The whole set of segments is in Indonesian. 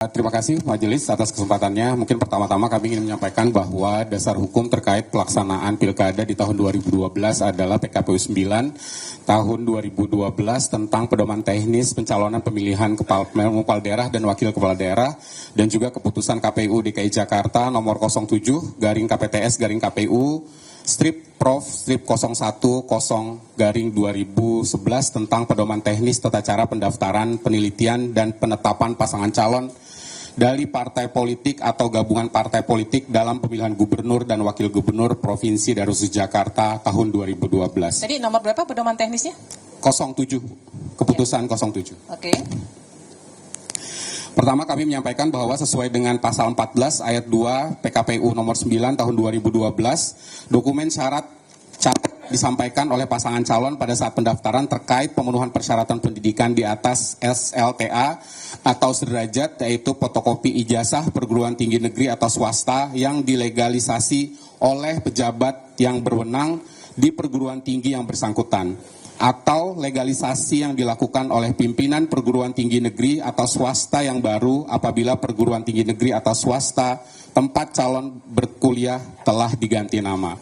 Terima kasih Majelis atas kesempatannya. Mungkin pertama-tama kami ingin menyampaikan bahwa dasar hukum terkait pelaksanaan Pilkada di tahun 2012 adalah PKPU 9 tahun 2012 tentang pedoman teknis pencalonan pemilihan kepala daerah dan wakil kepala daerah, dan juga keputusan KPU DKI Jakarta nomor 07 garing KPTS garing KPU strip Prof strip 010 garing 2011 tentang pedoman teknis tata cara pendaftaran, penelitian, dan penetapan pasangan calon dari partai politik atau gabungan partai politik dalam pemilihan gubernur dan wakil gubernur Provinsi Daerah Khusus Jakarta tahun 2012. Tadi nomor berapa pedoman teknisnya? 07, keputusan ya. 07. Oke. Pertama, kami menyampaikan bahwa sesuai dengan pasal 14 ayat 2 PKPU nomor 9 tahun 2012, dokumen syarat disampaikan oleh pasangan calon pada saat pendaftaran terkait pemenuhan persyaratan pendidikan di atas SLTA atau sederajat, yaitu fotokopi ijazah perguruan tinggi negeri atau swasta yang dilegalisasi oleh pejabat yang berwenang di perguruan tinggi yang bersangkutan, atau legalisasi yang dilakukan oleh pimpinan perguruan tinggi negeri atau swasta yang baru apabila perguruan tinggi negeri atau swasta tempat calon berkuliah telah diganti nama.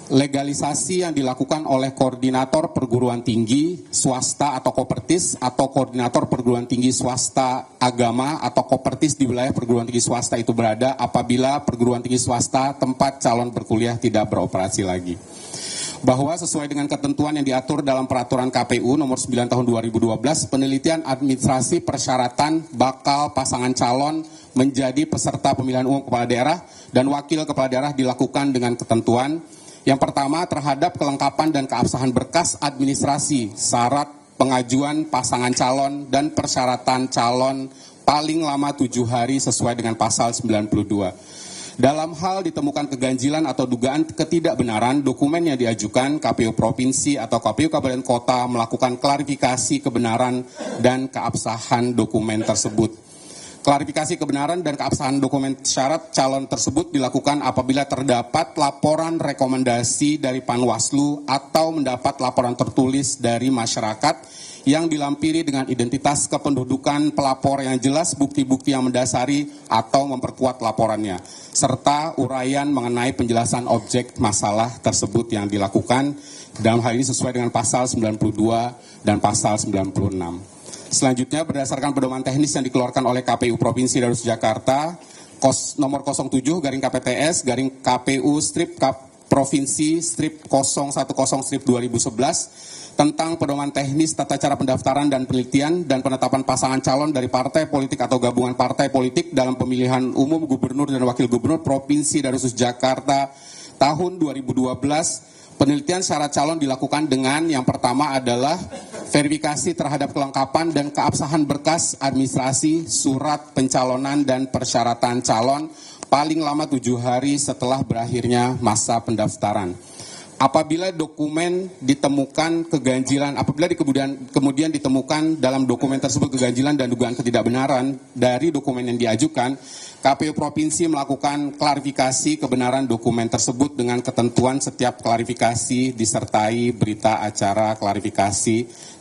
Legalisasi yang dilakukan oleh koordinator perguruan tinggi swasta atau kopertis, atau koordinator perguruan tinggi swasta agama atau kopertis di wilayah perguruan tinggi swasta itu berada apabila perguruan tinggi swasta tempat calon berkuliah tidak beroperasi lagi. Bahwa sesuai dengan ketentuan yang diatur dalam peraturan KPU nomor 9 tahun 2012, penelitian administrasi persyaratan bakal pasangan calon menjadi peserta pemilihan umum kepala daerah dan wakil kepala daerah dilakukan dengan ketentuan. Yang pertama, terhadap kelengkapan dan keabsahan berkas administrasi, syarat pengajuan pasangan calon dan persyaratan calon paling lama 7 hari sesuai dengan pasal 92. Dalam hal ditemukan keganjilan atau dugaan ketidakbenaran, dokumen yang diajukan KPU Provinsi atau KPU Kabupaten Kota melakukan klarifikasi kebenaran dan keabsahan dokumen tersebut. Klarifikasi kebenaran dan keabsahan dokumen syarat calon tersebut dilakukan apabila terdapat laporan rekomendasi dari Panwaslu atau mendapat laporan tertulis dari masyarakat yang dilampiri dengan identitas kependudukan pelapor yang jelas, bukti-bukti yang mendasari atau memperkuat laporannya, serta uraian mengenai penjelasan objek masalah tersebut yang dilakukan. Dalam hal ini sesuai dengan pasal 92 dan pasal 96. Selanjutnya, berdasarkan pedoman teknis yang dikeluarkan oleh KPU Provinsi Daerah Khusus Jakarta nomor 07 garing KPTS garing KPU strip Provinsi strip 010 strip 2011 tentang pedoman teknis tata cara pendaftaran dan penelitian dan penetapan pasangan calon dari partai politik atau gabungan partai politik dalam pemilihan umum gubernur dan wakil gubernur Provinsi Daerah Khusus Jakarta tahun 2012. Penelitian syarat calon dilakukan dengan yang pertama adalah verifikasi terhadap kelengkapan dan keabsahan berkas administrasi, surat pencalonan dan persyaratan calon paling lama 7 hari setelah berakhirnya masa pendaftaran. Apabila dokumen ditemukan keganjilan, kemudian ditemukan dalam dokumen tersebut keganjilan dan dugaan ketidakbenaran dari dokumen yang diajukan, KPU Provinsi melakukan klarifikasi kebenaran dokumen tersebut dengan ketentuan setiap klarifikasi disertai berita acara klarifikasi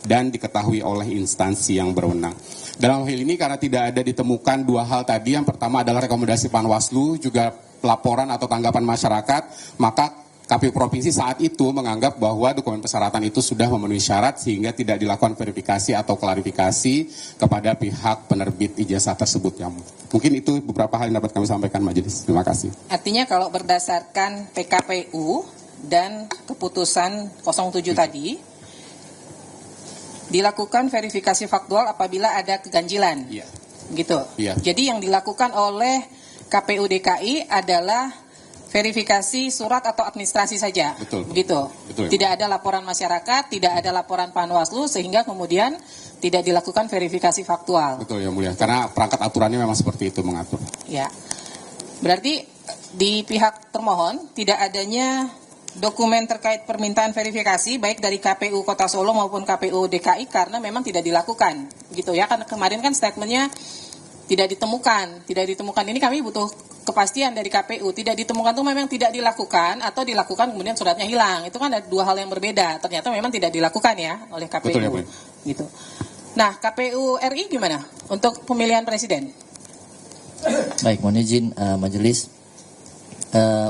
dan diketahui oleh instansi yang berwenang. Dalam hal ini karena tidak ada ditemukan dua hal tadi, yang pertama adalah rekomendasi Panwaslu, juga laporan atau tanggapan masyarakat, maka KPU Provinsi saat itu menganggap bahwa dokumen persyaratan itu sudah memenuhi syarat sehingga tidak dilakukan verifikasi atau klarifikasi kepada pihak penerbit ijazah tersebut. Mungkin itu beberapa hal yang dapat kami sampaikan Majelis. Terima kasih. Artinya kalau berdasarkan PKPU dan keputusan 07 tadi, dilakukan verifikasi faktual apabila ada keganjilan. Iya. Gitu. Iya. Jadi yang dilakukan oleh KPU DKI adalah verifikasi surat atau administrasi saja. Betul. Begitu. Betul. Tidak ada laporan masyarakat, tidak ada laporan Panwaslu, sehingga kemudian tidak dilakukan verifikasi faktual. Betul, Yang Mulia. Karena perangkat aturannya memang seperti itu mengatur. Ya. Berarti di pihak termohon tidak adanya dokumen terkait permintaan verifikasi baik dari KPU Kota Solo maupun KPU DKI karena memang tidak dilakukan. Gitu ya. Karena kemarin kan statementnya tidak ditemukan. Ini kami butuh kepastian dari KPU. Tidak ditemukan itu memang tidak dilakukan atau dilakukan kemudian suratnya hilang. Itu kan ada dua hal yang berbeda. Ternyata memang tidak dilakukan ya oleh KPU. Betul, ya, Bu. Gitu. Nah, KPU RI gimana untuk pemilihan presiden? Baik, mohon izin majelis,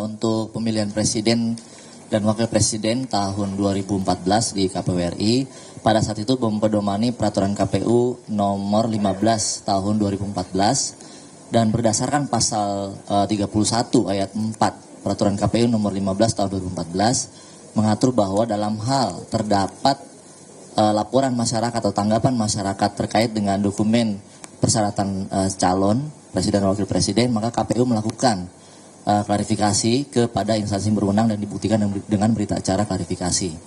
untuk pemilihan presiden dan wakil presiden tahun 2014 di KPU RI pada saat itu mempedomani peraturan KPU nomor 15 tahun 2014 dan berdasarkan pasal 31 ayat 4 peraturan KPU nomor 15 tahun 2014 mengatur bahwa dalam hal terdapat laporan masyarakat atau tanggapan masyarakat terkait dengan dokumen persyaratan calon presiden dan wakil presiden, maka KPU melakukan klarifikasi kepada instansi berwenang dan dibuktikan dengan berita acara klarifikasi.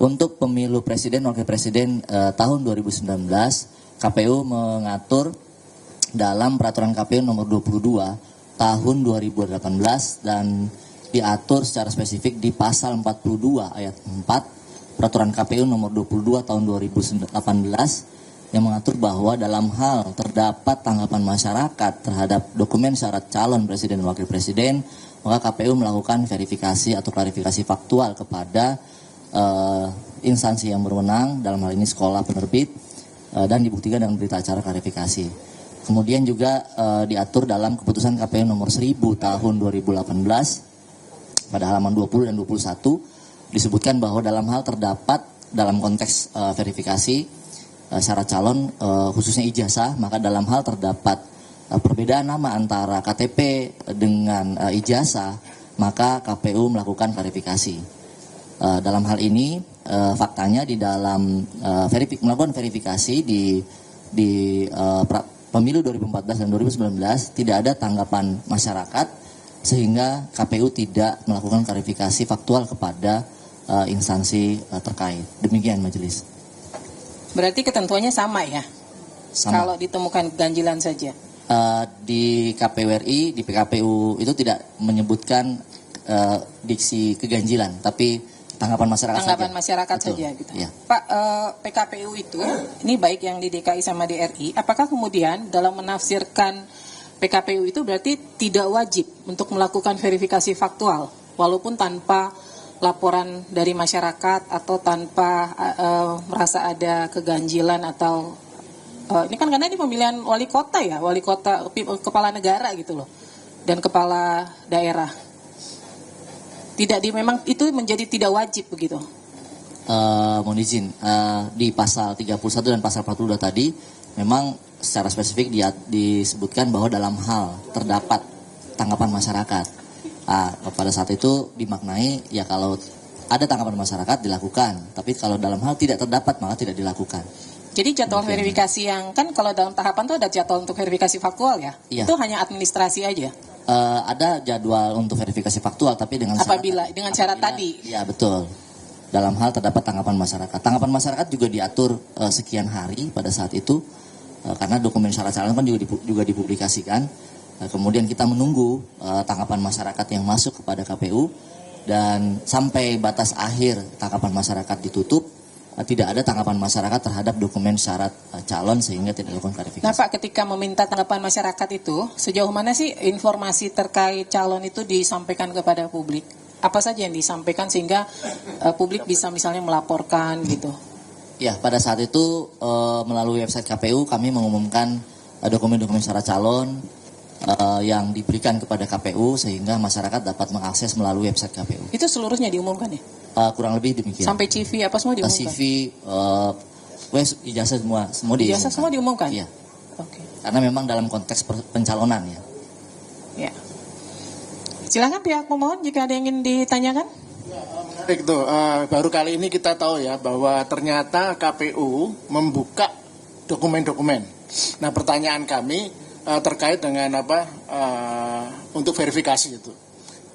Untuk pemilu presiden dan wakil presiden tahun 2019, KPU mengatur dalam peraturan KPU nomor 22 tahun 2018 dan diatur secara spesifik di pasal 42 ayat 4 peraturan KPU nomor 22 tahun 2018 yang mengatur bahwa dalam hal terdapat tanggapan masyarakat terhadap dokumen syarat calon presiden dan wakil presiden, maka KPU melakukan verifikasi atau klarifikasi faktual kepada instansi yang berwenang, dalam hal ini sekolah penerbit, dan dibuktikan dengan berita acara klarifikasi. Kemudian juga diatur dalam keputusan KPU nomor 1000 tahun 2018 pada halaman 20 dan 21 disebutkan bahwa dalam hal terdapat dalam konteks verifikasi syarat calon khususnya ijazah, maka dalam hal terdapat perbedaan nama antara KTP dengan ijazah, maka KPU melakukan klarifikasi. Dalam hal ini faktanya di dalam melakukan verifikasi di pemilu 2014 dan 2019 tidak ada tanggapan masyarakat sehingga KPU tidak melakukan klarifikasi faktual kepada instansi terkait. Demikian majelis. Berarti ketentuannya sama ya? Sama. Kalau ditemukan ganjilan saja? Di KPU RI, di PKPU itu tidak menyebutkan diksi keganjilan, tapi tanggapan masyarakat saja gitu. Ya. Pak, PKPU itu, ini baik yang di DKI sama di RI, apakah kemudian dalam menafsirkan PKPU itu berarti tidak wajib untuk melakukan verifikasi faktual, walaupun tanpa laporan dari masyarakat atau tanpa merasa ada keganjilan atau ini kan karena ini pemilihan wali kota ya, wali kota, kepala negara gitu loh, dan kepala daerah. Memang itu menjadi tidak wajib begitu. Mohon izin, di pasal 31 dan pasal 42 tadi memang secara spesifik disebutkan bahwa dalam hal terdapat tanggapan masyarakat. Pada saat itu dimaknai ya kalau ada tanggapan masyarakat dilakukan, tapi kalau dalam hal tidak terdapat maka tidak dilakukan. Jadi jadwal verifikasi yang kan kalau dalam tahapan itu ada jadwal untuk verifikasi faktual ya? Iya. Itu hanya administrasi aja? Ada jadwal untuk verifikasi faktual tapi dengan syarat tadi? Ya betul. Dalam hal terdapat tanggapan masyarakat. Tanggapan masyarakat juga diatur sekian hari pada saat itu karena dokumen syarat calon kan juga dipublikasikan. Kemudian kita menunggu tanggapan masyarakat yang masuk kepada KPU dan sampai batas akhir tanggapan masyarakat ditutup, tidak ada tanggapan masyarakat terhadap dokumen syarat calon sehingga tidak dilakukan klarifikasi. Nah Pak, ketika meminta tanggapan masyarakat itu, sejauh mana sih informasi terkait calon itu disampaikan kepada publik? Apa saja yang disampaikan sehingga publik bisa misalnya melaporkan gitu? Ya, pada saat itu melalui website KPU kami mengumumkan dokumen-dokumen syarat calon yang diberikan kepada KPU sehingga masyarakat dapat mengakses melalui website KPU. Itu seluruhnya diumumkan ya? Kurang lebih demikian. Sampai CV apa semua diumumkan? CV, ijazah semua diumumkan. Ijazah semua diumumkan? Iya. Oke. Karena memang dalam konteks pencalonan ya. Ya. Silakan pihak pemohon jika ada yang ingin ditanyakan. Menarik tuh, baru kali ini kita tahu ya bahwa ternyata KPU membuka dokumen-dokumen. Nah pertanyaan kami terkait dengan untuk verifikasi itu.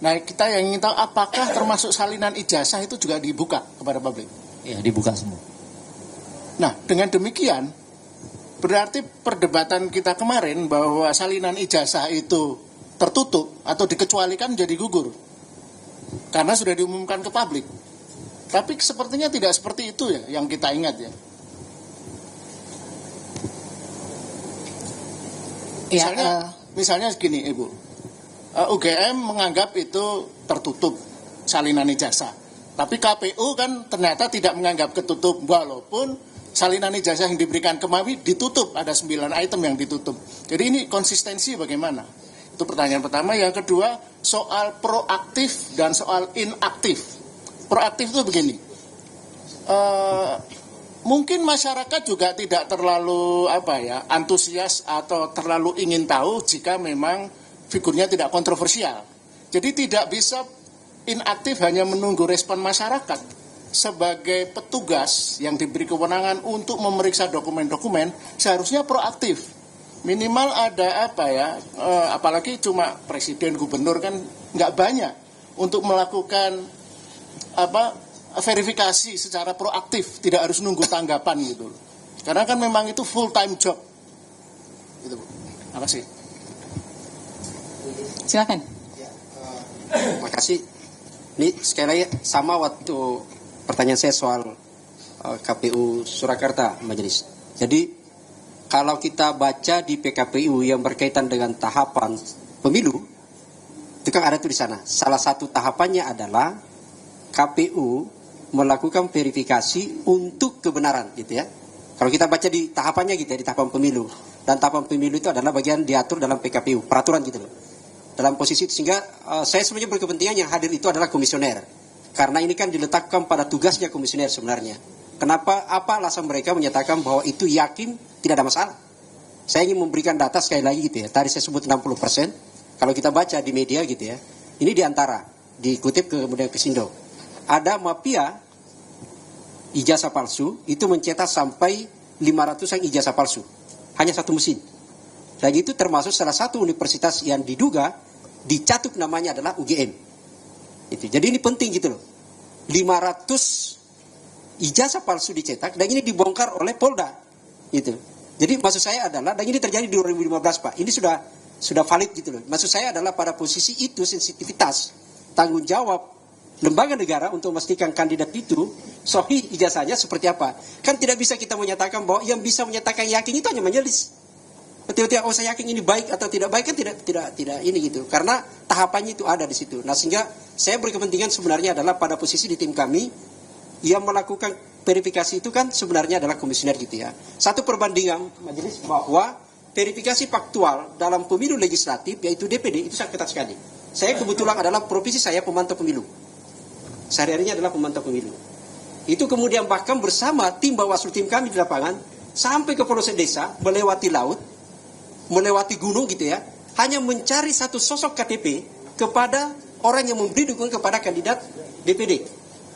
Nah kita yang ingin tahu apakah termasuk salinan ijazah itu juga dibuka kepada publik? Iya dibuka semua. Nah dengan demikian berarti perdebatan kita kemarin bahwa salinan ijazah itu tertutup atau dikecualikan jadi gugur karena sudah diumumkan ke publik. Tapi sepertinya tidak seperti itu ya yang kita ingat ya. Misalnya segini Ibu, UGM menganggap itu tertutup salinan ijazah, tapi KPU kan ternyata tidak menganggap ketutup walaupun salinan ijazah yang diberikan kemarin ditutup, ada 9 item yang ditutup. Jadi ini konsistensi bagaimana? Itu pertanyaan pertama. Yang kedua, soal proaktif dan soal inaktif. Proaktif itu begini, mungkin masyarakat juga tidak terlalu antusias atau terlalu ingin tahu jika memang figurnya tidak kontroversial. Jadi tidak bisa inaktif hanya menunggu respon masyarakat. Sebagai petugas yang diberi kewenangan untuk memeriksa dokumen-dokumen, seharusnya proaktif. Minimal ada apalagi cuma presiden, gubernur kan nggak banyak untuk melakukan verifikasi secara proaktif, tidak harus nunggu tanggapan gitu. Karena kan memang itu full time job. Gitu, Bu. Terima kasih. Silakan. Terima kasih. Ini sekali lagi sama waktu pertanyaan saya soal KPU Surakarta, Majelis. Jadi kalau kita baca di PKPU yang berkaitan dengan tahapan pemilu, itu kan ada tuh di sana. Salah satu tahapannya adalah KPU melakukan verifikasi untuk kebenaran, gitu ya. Kalau kita baca di tahapannya gitu ya, di tahapan pemilu. Dan tahapan pemilu itu adalah bagian diatur dalam PKPU, peraturan gitu loh. Dalam posisi itu, sehingga saya sebenarnya berkepentingan yang hadir itu adalah komisioner. Karena ini kan diletakkan pada tugasnya komisioner sebenarnya. Kenapa, apa alasan mereka menyatakan bahwa itu yakin tidak ada masalah? Saya ingin memberikan data sekali lagi gitu ya. Tadi saya sebut 60%. Kalau kita baca di media gitu ya. Ini diantara, dikutip kemudian ke Sindo. Ada mafia ijazah palsu, itu mencetak sampai 500-an ijazah palsu. Hanya satu mesin. Dan itu termasuk salah satu universitas yang diduga dicatut namanya adalah UGM. Itu. Jadi ini penting gitu loh. 500 ijazah palsu dicetak dan ini dibongkar oleh Polda. Gitu. Jadi maksud saya adalah, dan ini terjadi di 2015 Pak. Ini sudah valid gitu loh. Maksud saya adalah pada posisi itu sensitivitas tanggung jawab lembaga negara untuk memastikan kandidat itu sahih ijazahnya seperti apa. Kan tidak bisa kita menyatakan bahwa yang bisa menyatakan yakin itu hanya majelis. Betul-betul saya yakin ini baik atau tidak baik kan tidak ini gitu. Karena tahapannya itu ada di situ. Nah sehingga saya berkepentingan sebenarnya adalah pada posisi di tim kami yang melakukan verifikasi itu kan sebenarnya adalah komisioner gitu ya. Satu perbandingan majelis bahwa verifikasi faktual dalam pemilu legislatif yaitu DPD itu sangat ketat sekali. Saya kebetulan adalah profesi saya pemantau pemilu. Sehari-harinya adalah pemantau pemilu. Itu kemudian bahkan bersama tim Bawaslu, tim kami di lapangan sampai ke pelosok desa, melewati laut, melewati gunung gitu ya, hanya mencari satu sosok KTP kepada orang yang memberi dukungan kepada kandidat DPD.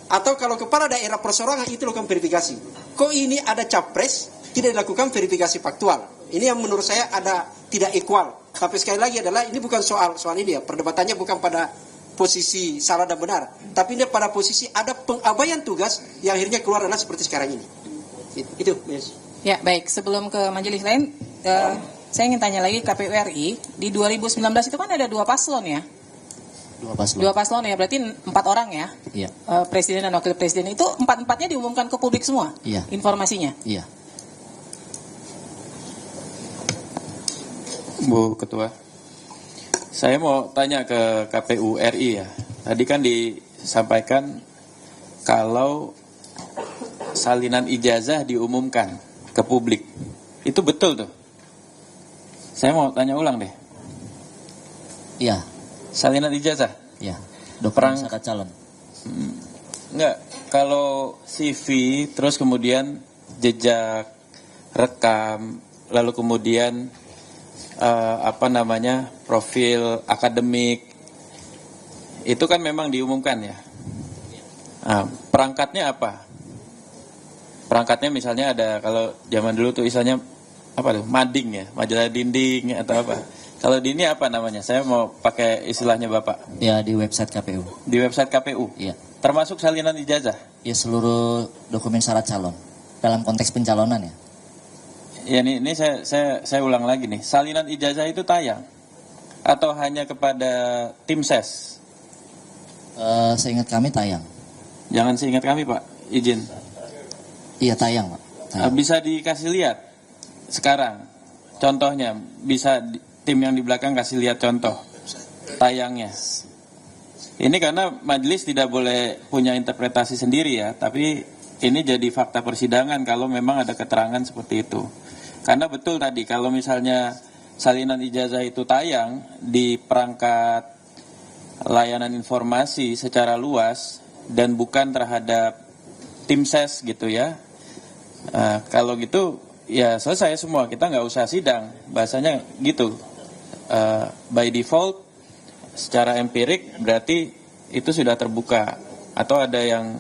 Atau kalau kepada daerah persorangan itu lakukan verifikasi. Kok ini ada capres tidak dilakukan verifikasi faktual? Ini yang menurut saya ada tidak equal. Tapi sekali lagi adalah ini bukan soal ini ya, perdebatannya bukan pada posisi salah dan benar, tapi ini pada posisi ada pengabaian tugas yang akhirnya keluar adalah seperti sekarang ini. Itu. Yes. Ya baik, sebelum ke majelis lain. Saya ingin tanya lagi KPU RI, di 2019 itu kan ada 2 paslon ya? 2 paslon. 2 paslon ya, berarti 4 orang ya? Iya. Presiden dan wakil presiden itu 4-4-nya diumumkan ke publik semua? Iya. Informasinya? Iya. Bu Ketua, saya mau tanya ke KPU RI ya. Tadi kan disampaikan kalau salinan ijazah diumumkan ke publik. Itu betul tuh? Saya mau tanya ulang deh. Iya. Salinan ijazah? Iya. Dokumen syarat calon. Enggak. Kalau CV, terus kemudian jejak rekam, lalu kemudian profil akademik, itu kan memang diumumkan ya. Nah, perangkatnya apa? Perangkatnya misalnya ada, kalau zaman dulu tuh misalnya mading ya, majalah dinding atau apa. Kalau di ini apa namanya? Saya mau pakai istilahnya Bapak. Ya, di website KPU. Di website KPU? Iya. Termasuk salinan ijazah? Ya, seluruh dokumen syarat calon. Dalam konteks pencalonan ya. Ya, ini saya ulang lagi nih. Salinan ijazah itu tayang? Atau hanya kepada tim ses? Seingat kami tayang. Jangan seingat kami Pak, izin. Iya, tayang Pak. Tayang. Bisa dikasih lihat sekarang contohnya, bisa tim yang di belakang kasih lihat contoh tayangnya. Ini karena majelis tidak boleh punya interpretasi sendiri ya, tapi ini jadi fakta persidangan kalau memang ada keterangan seperti itu. Karena betul tadi kalau misalnya salinan ijazah itu tayang di perangkat layanan informasi secara luas dan bukan terhadap tim ses gitu ya. Kalau gitu ya selesai semua, kita nggak usah sidang, bahasanya gitu. By default secara empirik berarti itu sudah terbuka, atau ada yang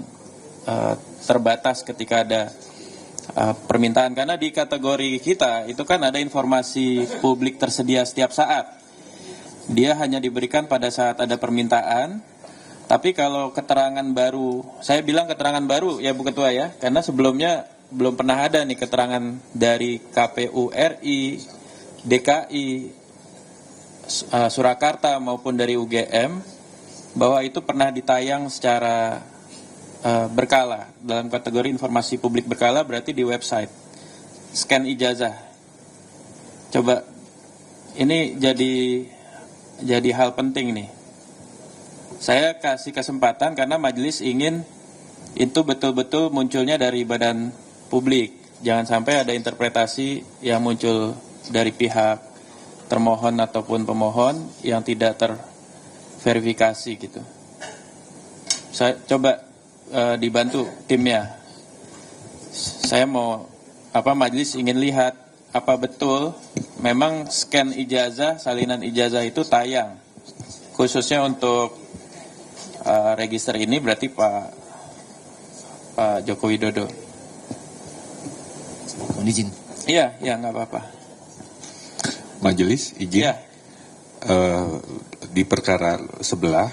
terbatas ketika ada permintaan, karena di kategori kita itu kan ada informasi publik tersedia setiap saat. Dia hanya diberikan pada saat ada permintaan. Tapi kalau keterangan baru, saya bilang keterangan baru ya Bu Ketua ya, karena sebelumnya belum pernah ada nih keterangan dari KPU RI, DKI, Surakarta maupun dari UGM bahwa itu pernah ditayang secara berkala. Dalam kategori informasi publik berkala berarti di website. Scan ijazah. Coba, ini jadi hal penting nih. Saya kasih kesempatan karena majelis ingin itu betul-betul munculnya dari badan publik. Jangan sampai ada interpretasi yang muncul dari pihak termohon ataupun pemohon yang tidak terverifikasi gitu. Saya coba dibantu timnya. Saya mau majelis ingin lihat apa betul memang scan ijazah, salinan ijazah itu tayang. Khususnya untuk register ini berarti Pak Joko Widodo. Mohon izin. Iya, nggak apa-apa. Majelis izin. Ya. Di perkara sebelah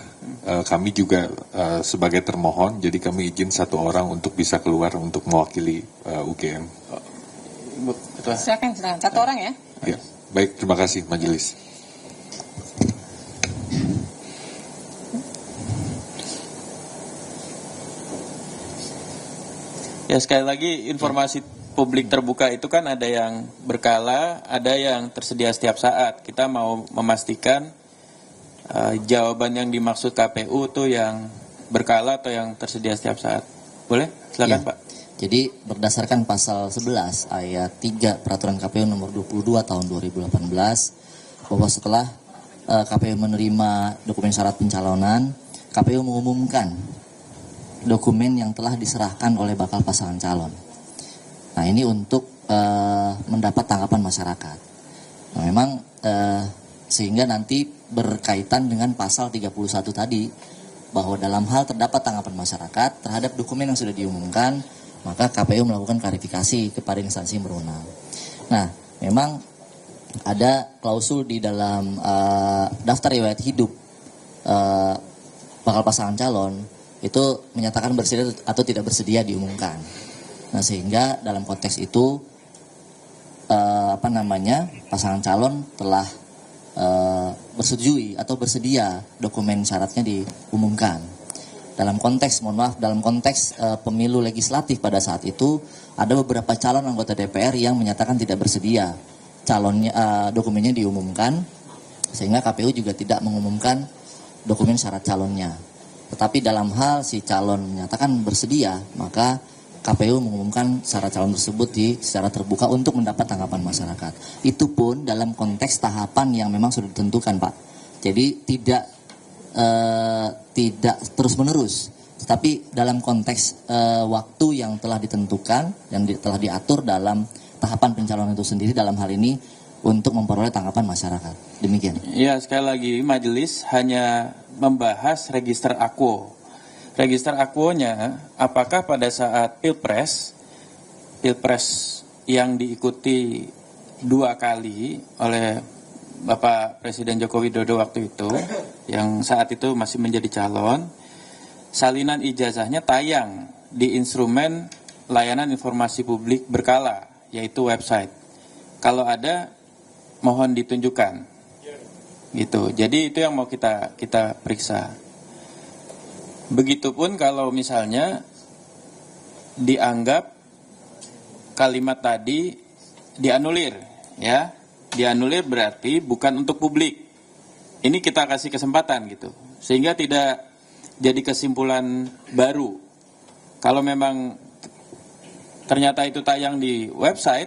kami juga sebagai termohon, jadi kami izin satu orang untuk bisa keluar untuk mewakili UGM. Ibu Ketua. Silakan. Satu orang ya. Ya, baik, terima kasih majelis. Ya, sekali lagi informasi publik terbuka itu kan ada yang berkala, ada yang tersedia setiap saat. Kita mau memastikan jawaban yang dimaksud KPU tuh yang berkala atau yang tersedia setiap saat. Boleh? Silakan, Ya. Pak. Jadi berdasarkan pasal 11 ayat 3 Peraturan KPU nomor 22 tahun 2018 bahwa setelah KPU menerima dokumen syarat pencalonan, KPU mengumumkan dokumen yang telah diserahkan oleh bakal pasangan calon. Nah, ini untuk mendapat tanggapan masyarakat. Nah, memang sehingga nanti berkaitan dengan pasal 31 tadi, bahwa dalam hal terdapat tanggapan masyarakat terhadap dokumen yang sudah diumumkan, maka KPU melakukan klarifikasi kepada instansi berwenang. Nah, memang ada klausul di dalam daftar riwayat hidup bakal pasangan calon itu menyatakan bersedia atau tidak bersedia diumumkan. Nah, sehingga dalam konteks itu pasangan calon telah bersetujui atau bersedia dokumen syaratnya diumumkan. Dalam konteks pemilu legislatif pada saat itu ada beberapa calon anggota DPR yang menyatakan tidak bersedia dokumennya diumumkan, sehingga KPU juga tidak mengumumkan dokumen syarat calonnya. Tetapi dalam hal si calon menyatakan bersedia, maka KPU mengumumkan syarat calon tersebut secara terbuka untuk mendapat tanggapan masyarakat. Itu pun dalam konteks tahapan yang memang sudah ditentukan, Pak. Jadi tidak terus-menerus, tetapi dalam konteks waktu yang telah ditentukan dan telah diatur dalam tahapan pencalonan itu sendiri, dalam hal ini untuk memperoleh tanggapan masyarakat. Demikian. Ya, sekali lagi majelis hanya membahas register akwo. Register akwonya, apakah pada saat pilpres yang diikuti 2 kali oleh Bapak Presiden Joko Widodo waktu itu, yang saat itu masih menjadi calon, salinan ijazahnya tayang di instrumen layanan informasi publik berkala, yaitu website. Kalau ada, mohon ditunjukkan. Gitu. Jadi itu yang mau kita periksa. Begitupun kalau misalnya dianggap kalimat tadi dianulir, ya. Dianulir berarti bukan untuk publik. Ini kita kasih kesempatan gitu. Sehingga tidak jadi kesimpulan baru. Kalau memang ternyata itu tayang di website,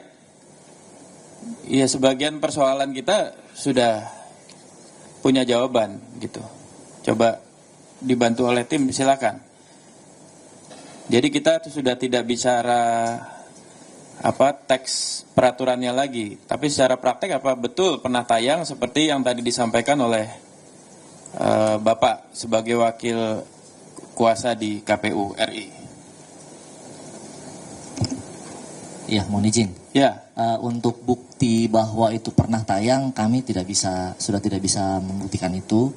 ya sebagian persoalan kita sudah punya jawaban gitu. Coba dibantu oleh tim, silakan. Jadi kita sudah tidak bicara teks peraturannya lagi, tapi secara praktek apa betul pernah tayang seperti yang tadi disampaikan oleh Bapak sebagai wakil kuasa di KPU RI. Ya, mohon izin. Ya. Untuk bukti bahwa itu pernah tayang, kami sudah tidak bisa membuktikan itu,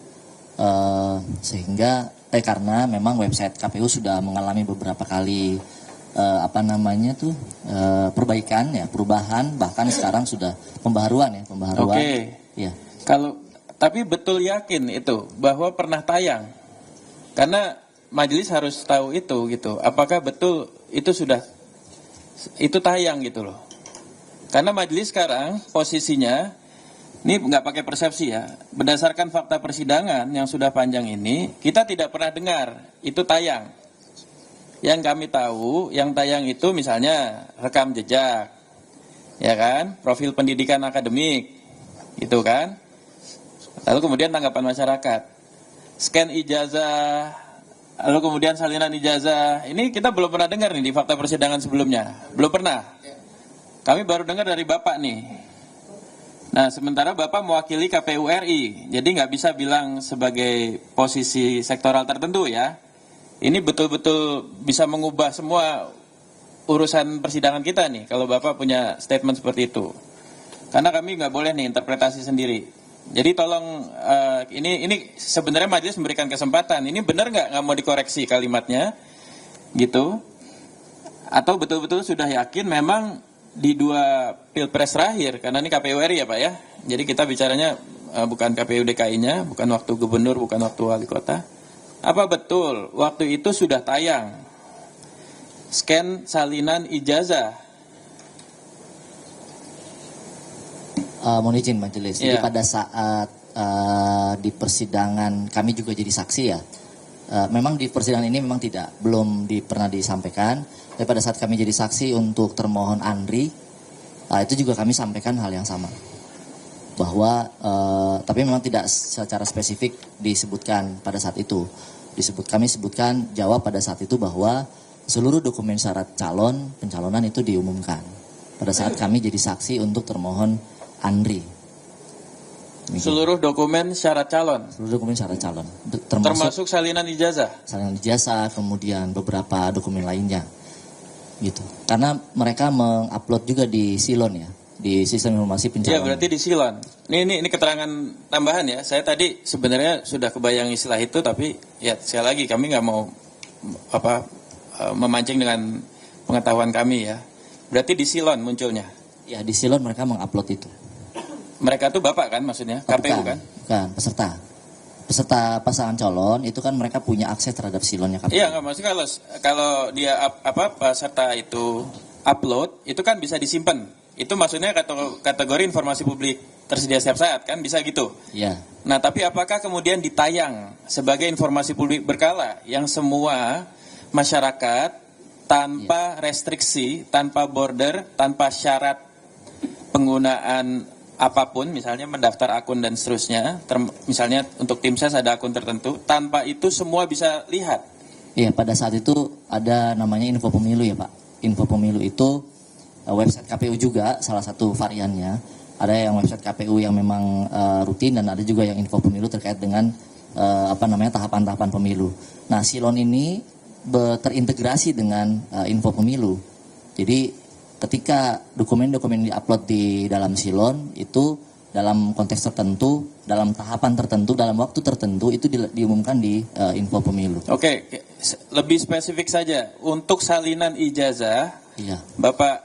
sehingga karena memang website KPU sudah mengalami beberapa kali perubahan, bahkan sekarang sudah pembaharuan. Oke. Ya. Tapi betul yakin itu bahwa pernah tayang, karena majelis harus tahu itu gitu. Apakah betul itu tayang gitu loh? Karena majelis sekarang posisinya ini nggak pakai persepsi ya. Berdasarkan fakta persidangan yang sudah panjang ini, kita tidak pernah dengar itu tayang. Yang kami tahu, yang tayang itu misalnya rekam jejak, ya kan, profil pendidikan akademik, gitu kan. Lalu kemudian tanggapan masyarakat, scan ijazah, lalu kemudian salinan ijazah. Ini kita belum pernah dengar nih di fakta persidangan sebelumnya, belum pernah. Kami baru dengar dari Bapak nih. Nah, sementara Bapak mewakili KPU RI, jadi nggak bisa bilang sebagai posisi sektoral tertentu ya. Ini betul-betul bisa mengubah semua urusan persidangan kita nih, kalau Bapak punya statement seperti itu. Karena kami nggak boleh nih interpretasi sendiri. Jadi tolong, ini sebenarnya majelis memberikan kesempatan, ini benar nggak mau dikoreksi kalimatnya, gitu. Atau betul-betul sudah yakin memang di 2 pilpres terakhir, karena ini KPU RI ya Pak ya, jadi kita bicaranya bukan KPU DKI-nya, bukan waktu gubernur, bukan waktu wali kota. Apa betul waktu itu sudah tayang scan salinan ijazah? Mohon izin majelis, jadi pada saat di persidangan kami juga jadi saksi ya. Memang di persidangan ini memang belum pernah disampaikan. Tapi pada saat kami jadi saksi untuk termohon Andri, itu juga kami sampaikan hal yang sama. Bahwa, tapi memang tidak secara spesifik disebutkan pada saat itu. Kami sebutkan jawab pada saat itu bahwa seluruh dokumen syarat pencalonan itu diumumkan. Pada saat kami jadi saksi untuk termohon Andri. Seluruh dokumen syarat calon. Termasuk salinan ijazah. Kemudian beberapa dokumen lainnya. Gitu. Karena mereka mengupload juga di Silon ya, di sistem informasi pencalonan. Iya, berarti di Silon. Ini keterangan tambahan ya. Saya tadi sebenarnya sudah kebayang istilah itu, tapi ya sekali lagi kami nggak mau memancing dengan pengetahuan kami ya. Berarti di Silon munculnya. Ya, di Silon mereka mengupload itu. Mereka tuh Bapak kan maksudnya, KPU kan? Bukan, peserta pasangan calon itu kan mereka punya akses terhadap silonnya KPU. Iya, nggak maksudnya kalau dia peserta itu upload itu kan bisa disimpan. Itu maksudnya kategori informasi publik tersedia setiap saat kan, bisa gitu. Iya. Nah, tapi apakah kemudian ditayang sebagai informasi publik berkala yang semua masyarakat tanpa restriksi, tanpa border, tanpa syarat penggunaan apapun, misalnya mendaftar akun dan seterusnya, misalnya untuk tim ses ada akun tertentu, tanpa itu semua bisa lihat. Iya, pada saat itu ada namanya Info Pemilu ya Pak. Info Pemilu itu website KPU juga salah satu variannya. Ada yang website KPU yang memang rutin dan ada juga yang Info Pemilu terkait dengan tahapan-tahapan pemilu. Nah, Silon ini terintegrasi dengan Info Pemilu. Jadi ketika dokumen-dokumen diupload di dalam Silon itu dalam konteks tertentu, dalam tahapan tertentu, dalam waktu tertentu itu diumumkan di Info Pemilu. Oke, lebih spesifik saja untuk salinan ijazah, iya. Bapak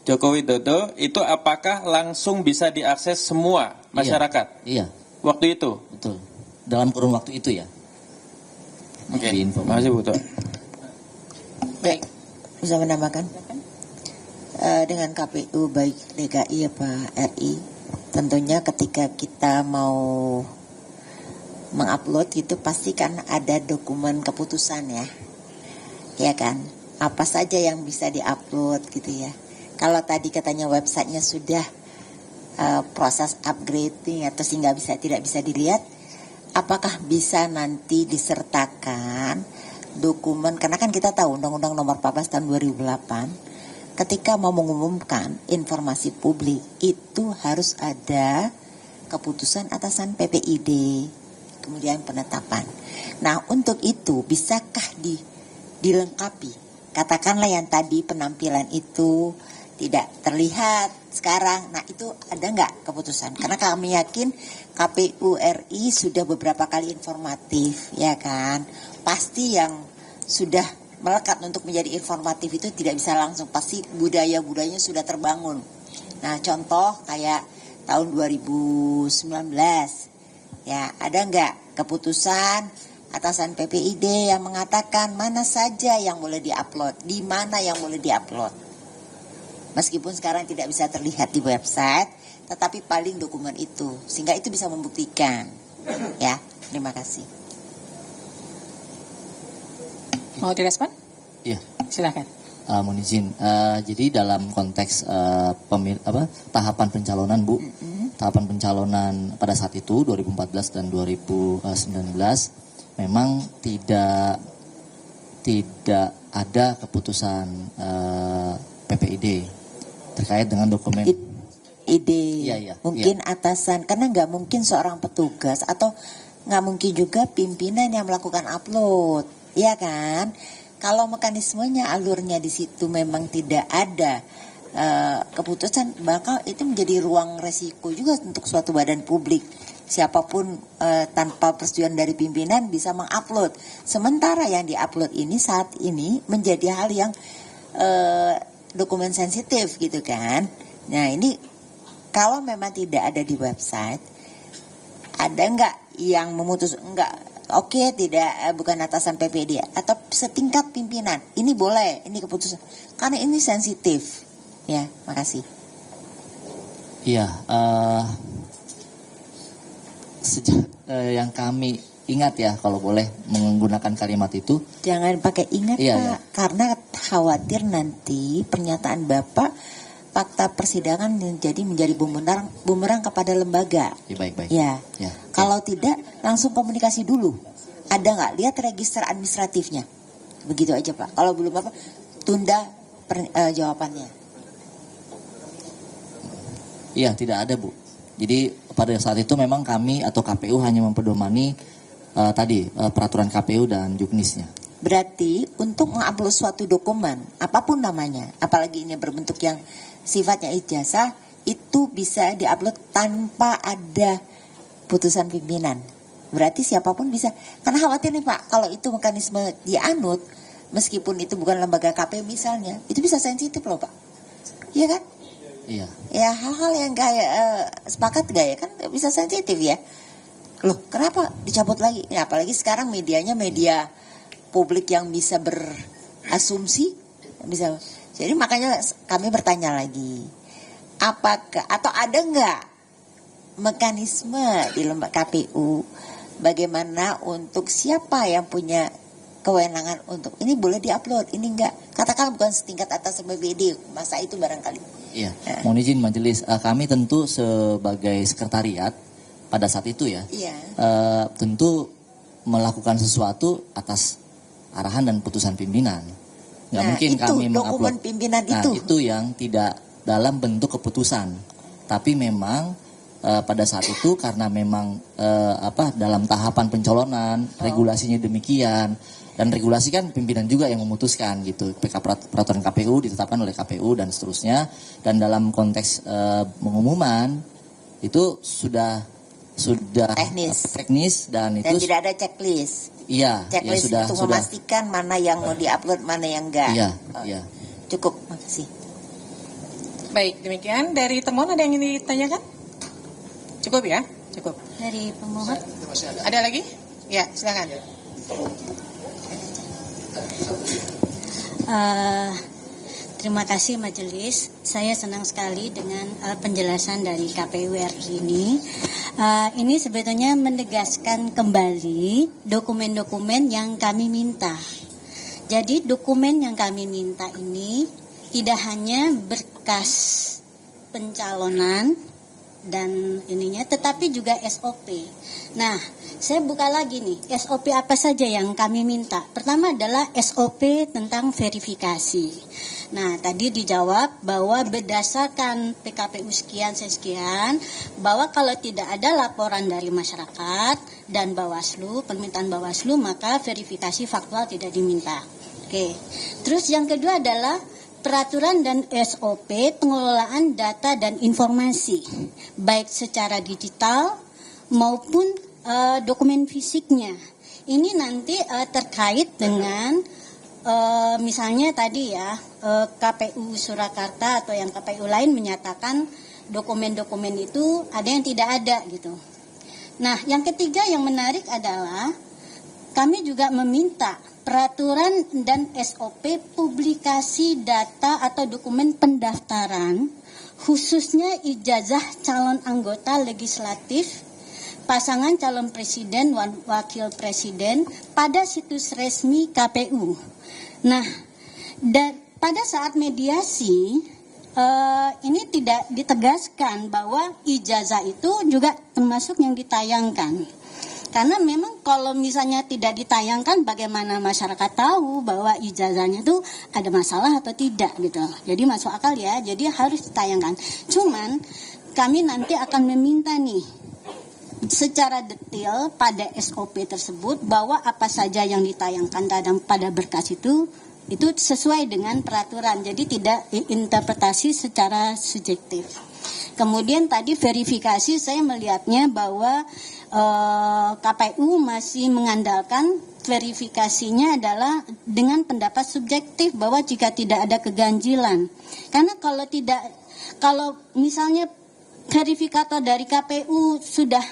Joko Widodo itu apakah langsung bisa diakses semua masyarakat? Iya. Waktu itu? Betul. Dalam kurun waktu itu ya. Oke. Terima kasih Bu. Baik, bisa menambahkan? Dengan KPU baik DKI apa RI, tentunya ketika kita mau mengupload itu pasti kan ada dokumen keputusan ya kan. apa saja yang bisa diupload gitu ya. Kalau tadi katanya websitenya sudah proses upgrading atau sehingga tidak bisa dilihat, apakah bisa nanti disertakan dokumen, karena kan kita tahu Undang-Undang Nomor 14 tahun 2008 ketika mau mengumumkan informasi publik itu harus ada keputusan atasan PPID, kemudian penetapan. Nah, untuk itu bisakah dilengkapi? Katakanlah yang tadi penampilan itu tidak terlihat sekarang. Nah, itu ada nggak keputusan? Karena kami yakin KPU RI sudah beberapa kali informatif, ya kan? Pasti yang sudah melekat untuk menjadi informatif itu tidak bisa langsung. Pasti budaya-budayanya sudah terbangun. Nah, contoh kayak tahun 2019, ya ada nggak keputusan atasan PPID yang mengatakan mana saja yang boleh diupload, di mana yang boleh diupload. Meskipun sekarang tidak bisa terlihat di website, tetapi paling dokumen itu, sehingga itu bisa membuktikan. Ya, terima kasih. Mau direspon? Iya. Silakan. Mohon izin. Jadi dalam konteks tahapan pencalonan, Bu, tahapan pencalonan pada saat itu 2014 dan 2019 memang tidak ada keputusan PPID terkait dengan dokumen ide. Iya, mungkin atasan, karena nggak mungkin seorang petugas atau nggak mungkin juga pimpinan yang melakukan upload, ya kan? Kalau mekanismenya, alurnya di situ memang tidak ada keputusan, bakal itu menjadi ruang resiko juga untuk suatu badan publik. Siapapun tanpa persetujuan dari pimpinan bisa mengupload. Sementara yang diupload ini saat ini menjadi hal yang dokumen sensitif gitu kan. Nah, ini kalau memang tidak ada di website, ada nggak yang memutus oke, tidak, bukan atasan PPD atau setingkat pimpinan, ini boleh, ini keputusan karena ini sensitif. Ya, makasih. Iya, sejak yang kami ingat ya, kalau boleh menggunakan kalimat itu. Jangan pakai ingat, iya, Pak, karena khawatir nanti pernyataan Bapak fakta persidangan menjadi bumerang kepada lembaga. Ya, baik. Ya. Kalau tidak, langsung komunikasi dulu. Ada nggak? Lihat register administratifnya. Begitu aja, Pak. Kalau belum apa, tunda jawabannya. Iya, tidak ada, Bu. Jadi pada saat itu memang kami atau KPU hanya mempedomani peraturan KPU dan juknisnya. Berarti untuk mengupload suatu dokumen, apapun namanya, apalagi ini berbentuk yang sifatnya ijazah, itu bisa diupload tanpa ada putusan pimpinan. Berarti siapapun bisa. Karena khawatir nih, Pak, kalau itu mekanisme dianut, meskipun itu bukan lembaga KPU misalnya, itu bisa sensitif loh, Pak. Iya kan? Iya. Ya, hal-hal yang sepakat gak ya, kan bisa sensitif ya. Loh, kenapa dicabut lagi? Ya, apalagi sekarang medianya media publik yang bisa berasumsi, bisa. Jadi makanya kami bertanya lagi, apakah atau ada nggak mekanisme di lembaga KPU bagaimana untuk siapa yang punya kewenangan untuk ini boleh diupload, ini enggak. Katakan bukan setingkat atas PPID, masa itu barangkali. Iya, mohon izin majelis, kami tentu sebagai sekretariat pada saat itu ya, tentu melakukan sesuatu atas arahan dan putusan pimpinan. Nggak mungkin itu, kami dokumen pimpinan itu yang tidak dalam bentuk keputusan, tapi memang pada saat itu karena memang dalam tahapan pencalonan regulasinya demikian. Dan regulasi kan pimpinan juga yang memutuskan gitu. Peraturan KPU ditetapkan oleh KPU dan seterusnya. Dan dalam konteks pengumuman itu sudah teknis dan itu tidak ada checklist. Iya, checklist ya, untuk memastikan mana yang mau diupload, mana yang enggak. Iya. Cukup, makasih. Baik, demikian dari termohon ada yang ingin ditanyakan? Cukup ya? Cukup. Dari pemohon. Ada lagi? Ya, silakan. Terima kasih majelis. Saya senang sekali dengan penjelasan dari KPU RI ini. Ini sebetulnya menegaskan kembali dokumen-dokumen yang kami minta. Jadi dokumen yang kami minta ini tidak hanya berkas pencalonan dan ininya, tetapi juga SOP. Nah, saya buka lagi nih, SOP apa saja yang kami minta. Pertama adalah SOP tentang verifikasi. Nah, tadi dijawab bahwa berdasarkan PKPU sekian, bahwa kalau tidak ada laporan dari masyarakat dan Bawaslu, permintaan Bawaslu, maka verifikasi faktual tidak diminta. Oke. Terus yang kedua adalah peraturan dan SOP pengelolaan data dan informasi, baik secara digital maupun dokumen fisiknya. Ini nanti terkait dengan misalnya tadi ya KPU Surakarta atau yang KPU lain menyatakan dokumen-dokumen itu ada yang tidak ada gitu. Nah, yang ketiga yang menarik adalah kami juga meminta peraturan dan SOP publikasi data atau dokumen pendaftaran, khususnya ijazah calon anggota legislatif, pasangan calon presiden dan wakil presiden pada situs resmi KPU. Nah, pada saat mediasi, ini tidak ditegaskan bahwa ijazah itu juga termasuk yang ditayangkan. Karena memang kalau misalnya tidak ditayangkan, bagaimana masyarakat tahu bahwa ijazahnya itu ada masalah atau tidak gitu. Jadi masuk akal ya, jadi harus ditayangkan. Cuman kami nanti akan meminta nih secara detail pada SOP tersebut bahwa apa saja yang ditayangkan pada berkas itu sesuai dengan peraturan. Jadi tidak interpretasi secara subjektif. Kemudian tadi verifikasi saya melihatnya bahwa KPU masih mengandalkan verifikasinya adalah dengan pendapat subjektif bahwa jika tidak ada keganjilan. Karena kalau misalnya verifikator dari KPU sudah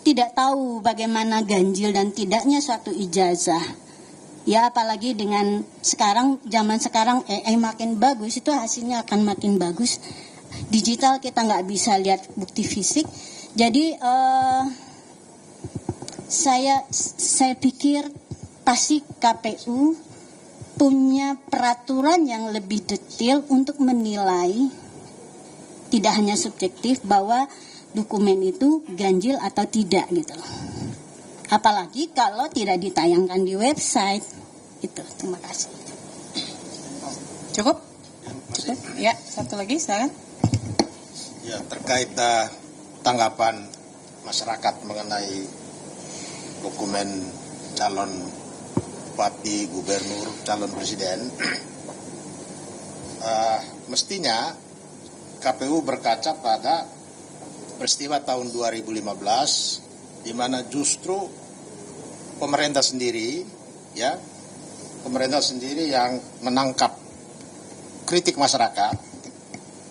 tidak tahu bagaimana ganjil dan tidaknya suatu ijazah, ya apalagi dengan zaman sekarang AI makin bagus, itu hasilnya akan makin bagus. Digital kita nggak bisa lihat bukti fisik. Jadi saya pikir pasti KPU punya peraturan yang lebih detail untuk menilai, tidak hanya subjektif bahwa dokumen itu ganjil atau tidak gitu. Apalagi kalau tidak ditayangkan di website. Itu. Terima kasih. Cukup? Ya, satu lagi silakan. Ya, terkait tanggapan masyarakat mengenai dokumen calon bupati, gubernur, calon presiden, mestinya KPU berkaca pada peristiwa tahun 2015, di mana justru pemerintah sendiri yang menangkap kritik masyarakat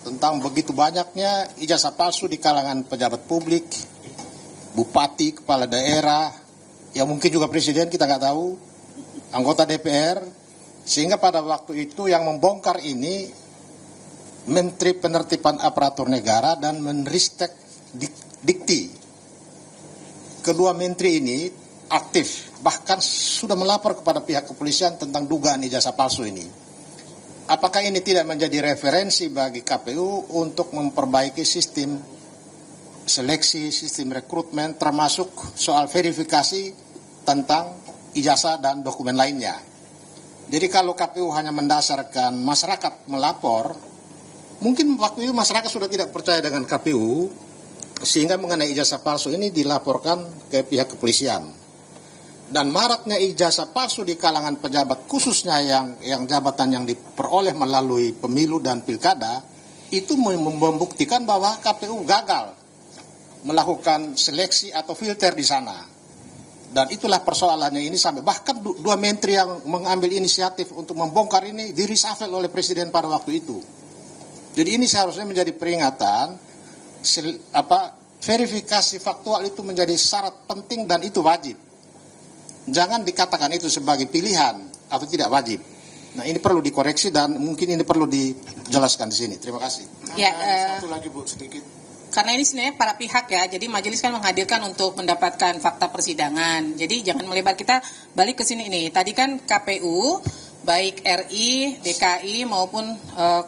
tentang begitu banyaknya ijazah palsu di kalangan pejabat publik, bupati, kepala daerah, ya mungkin juga presiden, kita nggak tahu, anggota DPR, sehingga pada waktu itu yang membongkar ini Menteri Penertiban Aparatur Negara dan Menristek Dikti. Kedua menteri ini aktif, bahkan sudah melapor kepada pihak kepolisian tentang dugaan ijazah palsu ini. Apakah ini tidak menjadi referensi bagi KPU untuk memperbaiki sistem seleksi, sistem rekrutmen, termasuk soal verifikasi tentang ijazah dan dokumen lainnya? Jadi kalau KPU hanya mendasarkan masyarakat melapor, mungkin waktu itu masyarakat sudah tidak percaya dengan KPU, sehingga mengenai ijazah palsu ini dilaporkan ke pihak kepolisian. Dan maraknya ijazah palsu di kalangan pejabat, khususnya yang jabatan yang diperoleh melalui pemilu dan pilkada, itu membuktikan bahwa KPU gagal melakukan seleksi atau filter di sana. Dan itulah persoalannya ini, sampai bahkan dua menteri yang mengambil inisiatif untuk membongkar ini di-reshuffle oleh presiden pada waktu itu. Jadi ini seharusnya menjadi peringatan, verifikasi faktual itu menjadi syarat penting dan itu wajib. Jangan dikatakan itu sebagai pilihan atau tidak wajib. Nah, ini perlu dikoreksi dan mungkin ini perlu dijelaskan di sini. Terima kasih. Ya, satu lagi Bu, sedikit. karena ini sebenarnya para pihak ya, jadi majelis kan menghadirkan untuk mendapatkan fakta persidangan. Jadi jangan melebar, kita balik ke sini ini. Tadi kan KPU, baik RI, DKI maupun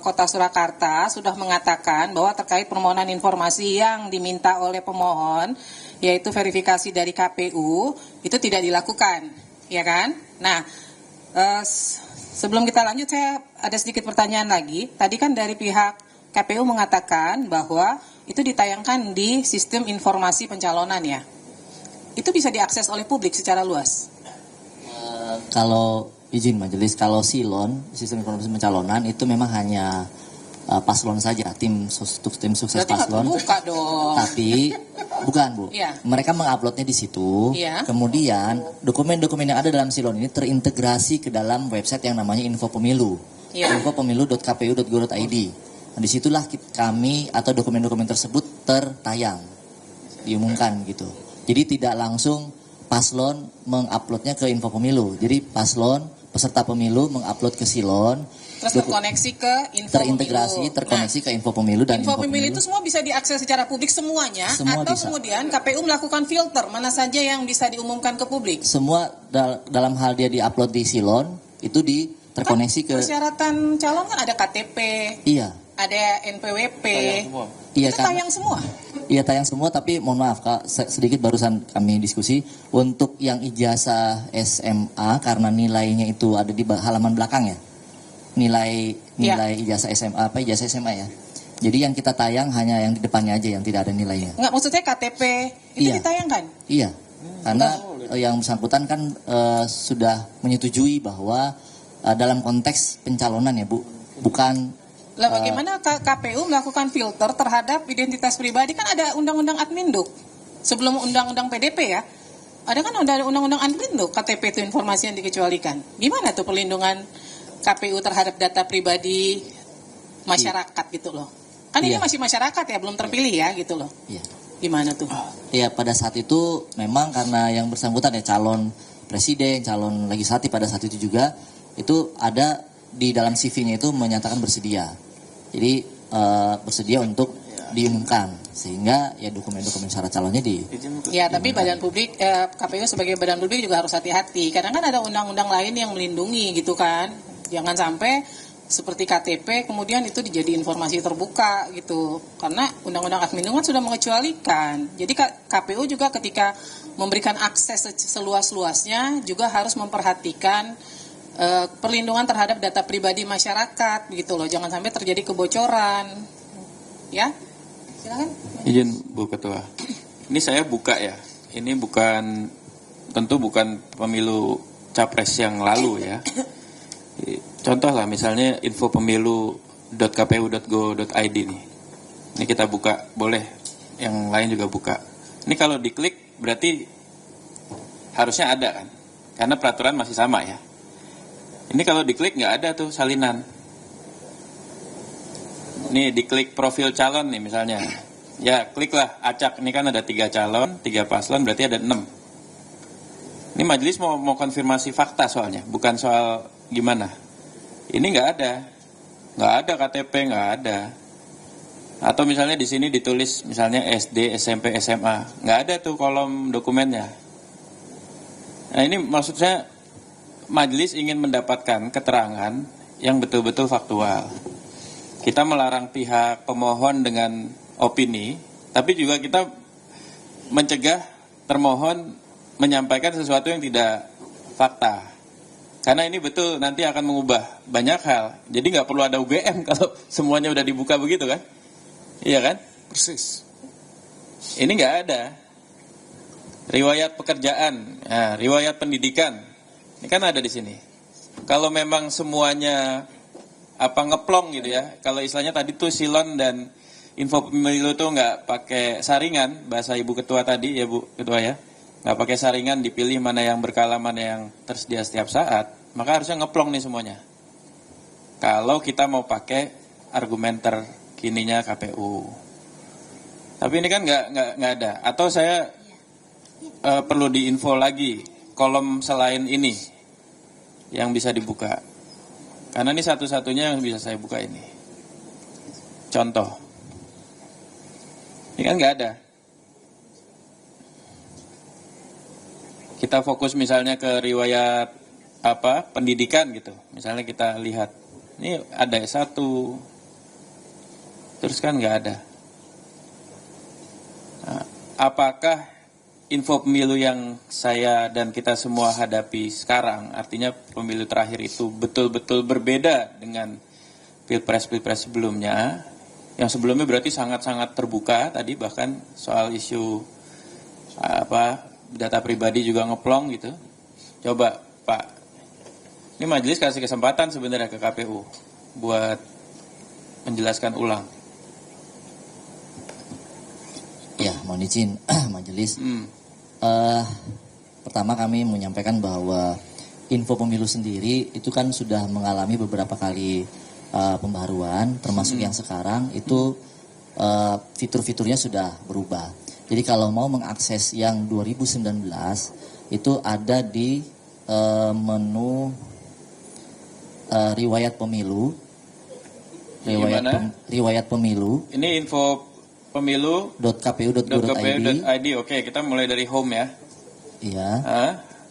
Kota Surakarta sudah mengatakan bahwa terkait permohonan informasi yang diminta oleh pemohon, yaitu verifikasi dari KPU, itu tidak dilakukan, ya kan? Nah, sebelum kita lanjut, saya ada sedikit pertanyaan lagi. Tadi kan dari pihak KPU mengatakan bahwa itu ditayangkan di sistem informasi pencalonan ya. Itu bisa diakses oleh publik secara luas. Kalau izin majelis, kalau silon, sistem informasi pencalonan itu memang hanya paslon saja, tim sukses berarti paslon. Berarti nggak dong. Tapi bukan Bu, ya. Mereka menguploadnya di situ. Ya. Kemudian dokumen-dokumen yang ada dalam silon ini terintegrasi ke dalam website yang namanya Info Pemilu, infopemilu.kpu.go.id. Nah, disitulah kami atau dokumen-dokumen tersebut tertayang, diumumkan gitu. Jadi tidak langsung paslon menguploadnya ke Info Pemilu. Jadi paslon peserta pemilu mengupload ke silon. Terus terkoneksi ke Info terintegrasi, Pemilu. Terkoneksi ke Info Pemilu dan Info Pemilu itu semua bisa diakses secara publik semuanya, semua atau bisa. Kemudian KPU melakukan filter mana saja yang bisa diumumkan ke publik. Semua dalam hal dia diupload di silon itu terkoneksi ke persyaratan calon kan ada KTP. Iya. Ada NPWP. Iya, itu tayang semua. Iya tayang semua, tapi mohon maaf Kak, sedikit barusan kami diskusi untuk yang ijazah SMA karena nilainya itu ada di halaman belakang ya. Nilai ijazah SMA ijazah SMA ya. Jadi yang kita tayang hanya yang di depannya aja yang tidak ada nilainya. Enggak, maksudnya KTP itu ditayangkan? Iya. Karena yang bersangkutan kan sudah menyetujui bahwa dalam konteks pencalonan ya Bu, bukan. Lah bagaimana KPU melakukan filter terhadap identitas pribadi? Kan ada undang-undang Adminduk sebelum undang-undang PDP ya. Ada kan undang-undang Adminduk, KTP itu informasi yang dikecualikan. Gimana tuh perlindungan KPU terhadap data pribadi masyarakat gitu loh? Kan ini masih masyarakat ya, belum terpilih ya gitu loh. Iya. Gimana tuh? Iya, pada saat itu memang karena yang bersangkutan ya calon presiden, calon legislatif pada saat itu juga itu ada di dalam CV-nya itu menyatakan bersedia. Jadi bersedia untuk diumumkan sehingga ya dokumen-dokumen syarat calonnya ya, tapi badan publik KPU sebagai badan publik juga harus hati-hati. Kadang kan ada undang-undang lain yang melindungi gitu kan. Jangan sampai seperti KTP kemudian itu dijadi informasi terbuka gitu. Karena undang-undang admin kan sudah mengecualikan. Jadi KPU juga ketika memberikan akses seluas-luasnya juga harus memperhatikan perlindungan terhadap data pribadi masyarakat gitu loh, jangan sampai terjadi kebocoran. Ya, silakan. Izin Bu Ketua, ini saya buka ya, ini tentu bukan pemilu capres yang lalu ya. Contoh lah misalnya infopemilu.kpu.go.id nih, ini kita buka, boleh yang lain juga buka. Ini kalau diklik berarti harusnya ada kan, karena peraturan masih sama ya. Ini kalau diklik nggak ada tuh salinan. Nih diklik profil calon nih misalnya. Ya kliklah acak. Ini kan ada 3 calon, 3 paslon, berarti ada 6. Ini majelis mau konfirmasi fakta soalnya, bukan soal gimana. Ini nggak ada KTP, nggak ada. Atau misalnya di sini ditulis misalnya SD, SMP, SMA, nggak ada tuh kolom dokumennya. Nah ini maksudnya majelis ingin mendapatkan keterangan yang betul-betul faktual. Kita melarang pihak pemohon dengan opini, tapi juga kita mencegah termohon menyampaikan sesuatu yang tidak fakta. Karena ini betul nanti akan mengubah banyak hal. Jadi nggak perlu ada UGM kalau semuanya udah dibuka begitu kan? Iya kan? Persis. Ini nggak ada. Riwayat pekerjaan, riwayat pendidikan. Ini kan ada di sini. Kalau memang semuanya ngeplong gitu ya. Kalau istilahnya tadi tuh silon dan info pemilu tuh nggak pakai saringan, bahasa Ibu Ketua tadi ya Bu Ketua ya. Nggak pakai saringan, dipilih mana yang berkala, mana yang tersedia setiap saat. Maka harusnya ngeplong nih semuanya. Kalau kita mau pakai argumen terkininya KPU. Tapi ini kan nggak ada. Atau saya perlu diinfo lagi kolom selain ini yang bisa dibuka. Karena ini satu-satunya yang bisa saya buka ini. Contoh. Ini kan nggak ada. Kita fokus misalnya ke riwayat pendidikan gitu. Misalnya kita lihat, ini ada S1, terus kan nggak ada. Nah, apakah info pemilu yang saya dan kita semua hadapi sekarang, artinya pemilu terakhir itu betul-betul berbeda dengan pilpres-pilpres sebelumnya? Yang sebelumnya berarti sangat-sangat terbuka tadi, bahkan soal isu data pribadi juga ngeplong gitu. Coba Pak, ini majelis kasih kesempatan sebenarnya ke KPU buat menjelaskan ulang. Ya, mohon izin majelis. Pertama kami menyampaikan bahwa info pemilu sendiri itu kan sudah mengalami beberapa kali pembaharuan, termasuk yang sekarang itu fitur-fiturnya sudah berubah. Jadi kalau mau mengakses yang 2019 itu ada di menu riwayat pemilu. Riwayat pemilu. Ini info pemilu.kpu.go.id. Oke, kita mulai dari home ya. Iya.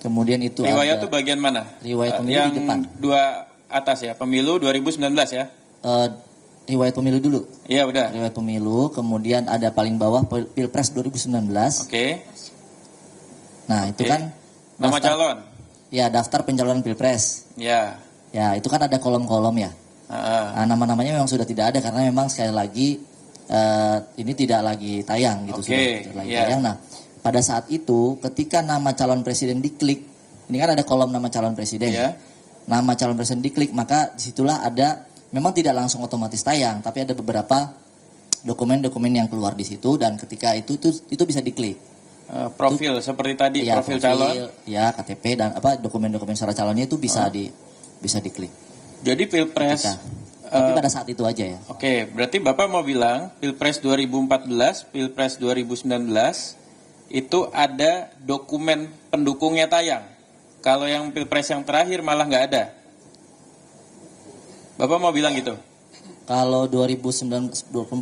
Kemudian itu riwayat ada itu bagian mana? Riwayat pemilu yang di depan. Dua atas ya, pemilu 2019 ya. Riwayat pemilu dulu. Iya, udah. Riwayat pemilu, kemudian ada paling bawah Pilpres 2019. Oke. Nah, itu kan nama calon. Ya, daftar pencalonan Pilpres. Ya. Ya, itu kan ada kolom-kolom ya. Nah, nama-namanya memang sudah tidak ada karena memang sekali lagi ini tidak lagi tayang gitu, sudah tidak lagi tayang. Nah, pada saat itu ketika nama calon presiden diklik, ini kan ada kolom nama calon presiden. Nama calon presiden diklik, maka disitulah ada, memang tidak langsung otomatis tayang, tapi ada beberapa dokumen-dokumen yang keluar di situ, dan ketika itu bisa diklik. Profil itu, seperti tadi ya, profil calon, ya KTP dan dokumen-dokumen syarat calonnya itu bisa diklik. Jadi Pilpres. Tapi pada saat itu aja ya. Oke, berarti Bapak mau bilang Pilpres 2014, Pilpres 2019 itu ada dokumen pendukungnya tayang. Kalau yang Pilpres yang terakhir malah nggak ada. Bapak mau bilang gitu? Kalau 2024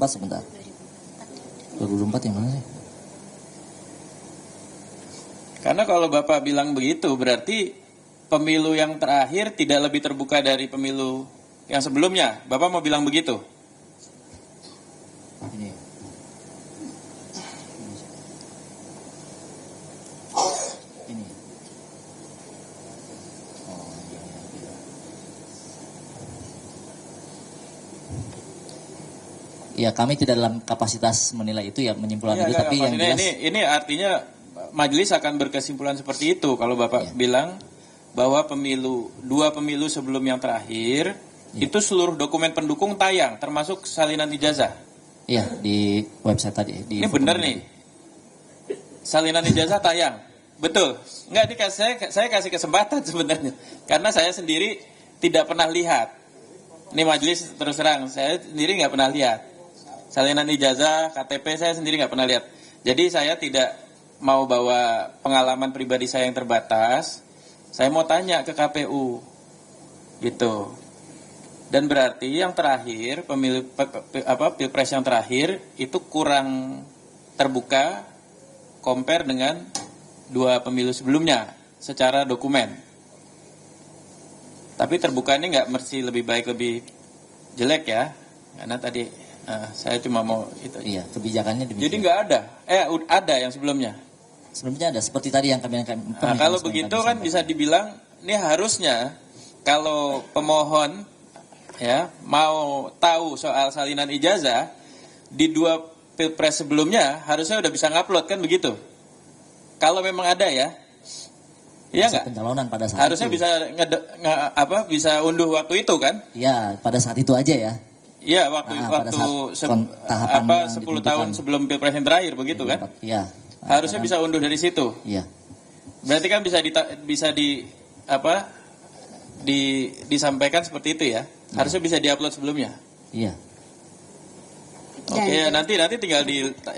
sebentar. 2024 yang mana sih? Karena kalau Bapak bilang begitu berarti pemilu yang terakhir tidak lebih terbuka dari pemilu yang sebelumnya. Bapak mau bilang begitu? Ini. Ini. Ya, kami tidak dalam kapasitas menilai itu ya, menyimpulkan itu, tapi yang jelas ini artinya majelis akan berkesimpulan seperti itu kalau Bapak bilang bahwa dua pemilu sebelum yang terakhir itu seluruh dokumen pendukung tayang, termasuk salinan ijazah. Iya, di website tadi. Ini benar nih, salinan ijazah tayang, betul? Enggak, ini saya kasih kesempatan sebenarnya, karena saya sendiri tidak pernah lihat. Ini majelis terus terang, saya sendiri nggak pernah lihat salinan ijazah, KTP saya sendiri nggak pernah lihat. Jadi saya tidak mau bawa pengalaman pribadi saya yang terbatas. Saya mau tanya ke KPU, gitu. Dan berarti yang terakhir Pilpres yang terakhir itu kurang terbuka compare dengan dua pemilu sebelumnya secara dokumen. Tapi terbuka ini nggak mesti lebih baik lebih jelek ya, karena tadi saya cuma mau itu. Iya, kebijakannya demikian. Jadi nggak ada, ada yang sebelumnya. Sebelumnya ada, seperti tadi yang kami kalau begitu kan bisa dibilang ini harusnya kalau pemohon ya mau tahu soal salinan ijazah di dua Pilpres sebelumnya harusnya udah bisa ngupload kan begitu. Kalau memang ada ya. Iya nggak? Pencalonan pada saat harusnya itu. Bisa bisa unduh waktu itu kan? Iya, pada saat itu aja ya. Iya, waktu 10 tahun sebelum Pilpres yang terakhir begitu kan? Iya. Harusnya bisa unduh dari situ. Iya. Berarti kan disampaikan seperti itu ya. Harusnya bisa diupload sebelumnya. Iya. Oke, nanti tinggal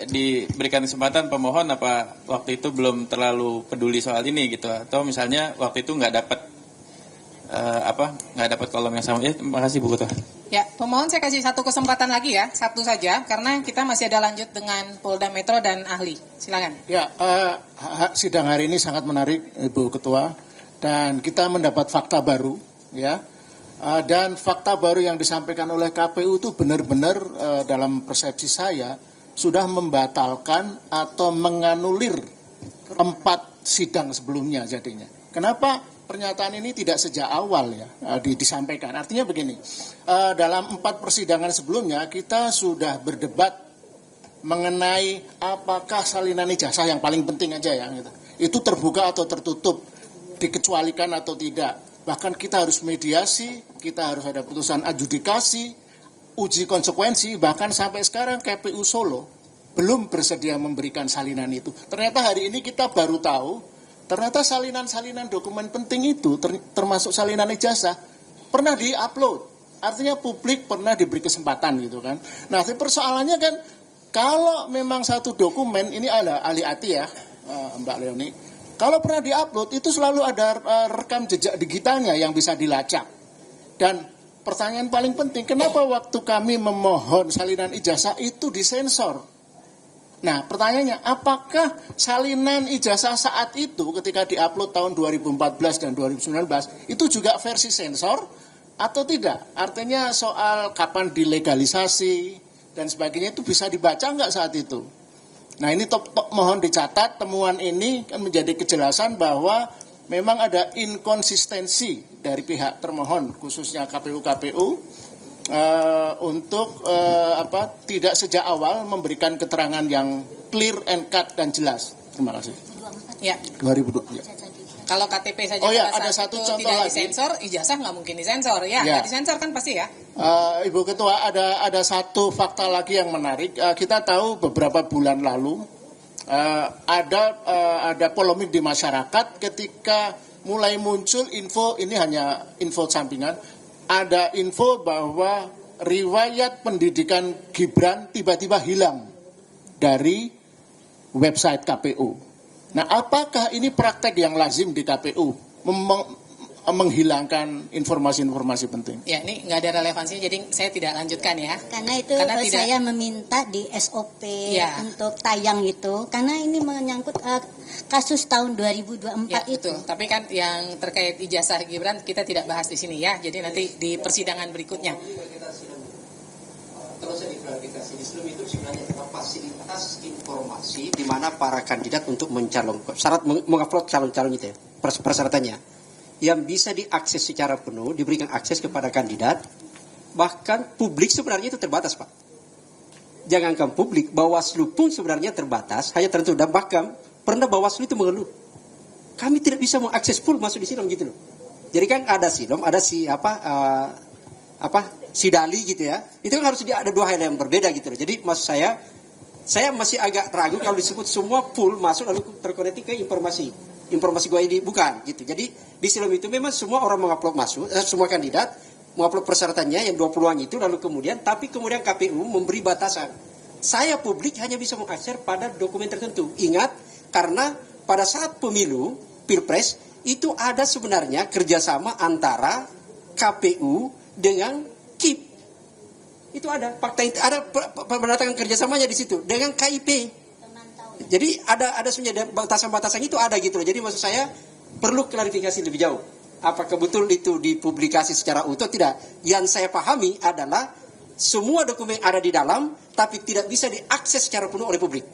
diberikan kesempatan pemohon apa waktu itu belum terlalu peduli soal ini gitu, atau misalnya waktu itu nggak dapat nggak dapat kolom yang sama. Ya, terima kasih Bu Ketua. Ya, pemohon saya kasih satu kesempatan lagi ya, satu saja, karena kita masih ada lanjut dengan Polda Metro dan ahli. Silakan. Ya, sidang hari ini sangat menarik, Ibu Ketua, dan kita mendapat fakta baru, ya. Dan fakta baru yang disampaikan oleh KPU itu benar-benar dalam persepsi saya sudah membatalkan atau menganulir 4 sidang sebelumnya jadinya. Kenapa pernyataan ini tidak sejak awal ya disampaikan? Artinya begini, dalam 4 persidangan sebelumnya kita sudah berdebat mengenai apakah salinan ijazah yang paling penting aja ya, gitu. Itu terbuka atau tertutup, dikecualikan atau tidak. Bahkan kita harus mediasi, kita harus ada putusan adjudikasi, uji konsekuensi, bahkan sampai sekarang KPU Solo belum bersedia memberikan salinan itu. Ternyata hari ini kita baru tahu, ternyata salinan-salinan dokumen penting itu, termasuk salinan ijazah, pernah di-upload. Artinya publik pernah diberi kesempatan gitu kan. Nah, persoalannya kan, kalau memang satu dokumen, ini ada ahli ATI ya, Mbak Leoni, kalau pernah di-upload itu selalu ada rekam jejak digitalnya yang bisa dilacak. Dan pertanyaan paling penting, kenapa waktu kami memohon salinan ijazah itu disensor? Nah, pertanyaannya, apakah salinan ijazah saat itu ketika diupload tahun 2014 dan 2019 itu juga versi sensor atau tidak? Artinya soal kapan dilegalisasi dan sebagainya itu bisa dibaca nggak saat itu? Nah, ini mohon dicatat, temuan ini kan menjadi kejelasan bahwa memang ada inkonsistensi dari pihak termohon, khususnya KPU untuk tidak sejak awal memberikan keterangan yang clear and cut dan jelas. Terima kasih. Ya. 2020. Ya. Kalau KTP saja ada satu contoh tidak lagi. disensor, ijazah nggak mungkin disensor ya. Nggak disensor kan pasti ya. Ibu Ketua, ada satu fakta lagi yang menarik. Kita tahu beberapa bulan lalu ada polemik di masyarakat ketika mulai muncul info, ini hanya info sampingan, ada info bahwa riwayat pendidikan Gibran tiba-tiba hilang dari website KPU. Nah, apakah ini praktek yang lazim di KPU menghilangkan informasi-informasi penting? Ya, ini nggak ada relevansinya, jadi saya tidak lanjutkan ya. Karena saya meminta di SOP untuk tayang itu, karena ini menyangkut kasus tahun 2024 ya, itu. Betul. Tapi kan yang terkait ijazah Gibran kita tidak bahas di sini ya, jadi nanti di persidangan berikutnya. Terus saya diklarifikasi, di sebelum itu sebenarnya fasilitas informasi di mana para kandidat untuk mencalonkan, syarat mengupload calon-calon itu ya, persyaratannya, yang bisa diakses secara penuh, diberikan akses kepada kandidat, bahkan publik sebenarnya itu terbatas, Pak. Jangankan publik, Bawaslu pun sebenarnya terbatas, hanya tertentu, dan bahkan pernah Bawaslu itu mengeluh, kami tidak bisa mengakses full masuk di Silom gitu loh. Jadi kan ada Silom, ada Sidali gitu ya, itu kan harus ada 2 hal yang berbeda gitu loh. Jadi maksud saya masih agak ragu kalau disebut semua full masuk lalu terkoneksi ke informasi gue ini, bukan gitu. Jadi di Silom itu memang semua orang mengupload masuk, semua kandidat mengupload persyaratannya yang 20-an itu, lalu kemudian KPU memberi batasan. Saya publik hanya bisa mengakses pada dokumen tertentu. Ingat, karena pada saat pemilu Pilpres itu ada sebenarnya kerjasama antara KPU dengan KIP. Itu ada fakta, ada penandatangan kerjasamanya di situ dengan KIP. Jadi ada sebenarnya batasan-batasan itu ada gitu loh. Jadi maksud saya perlu klarifikasi lebih jauh. Apakah betul itu dipublikasi secara utuh? Tidak. Yang saya pahami adalah semua dokumen ada di dalam, tapi tidak bisa diakses secara penuh oleh publik.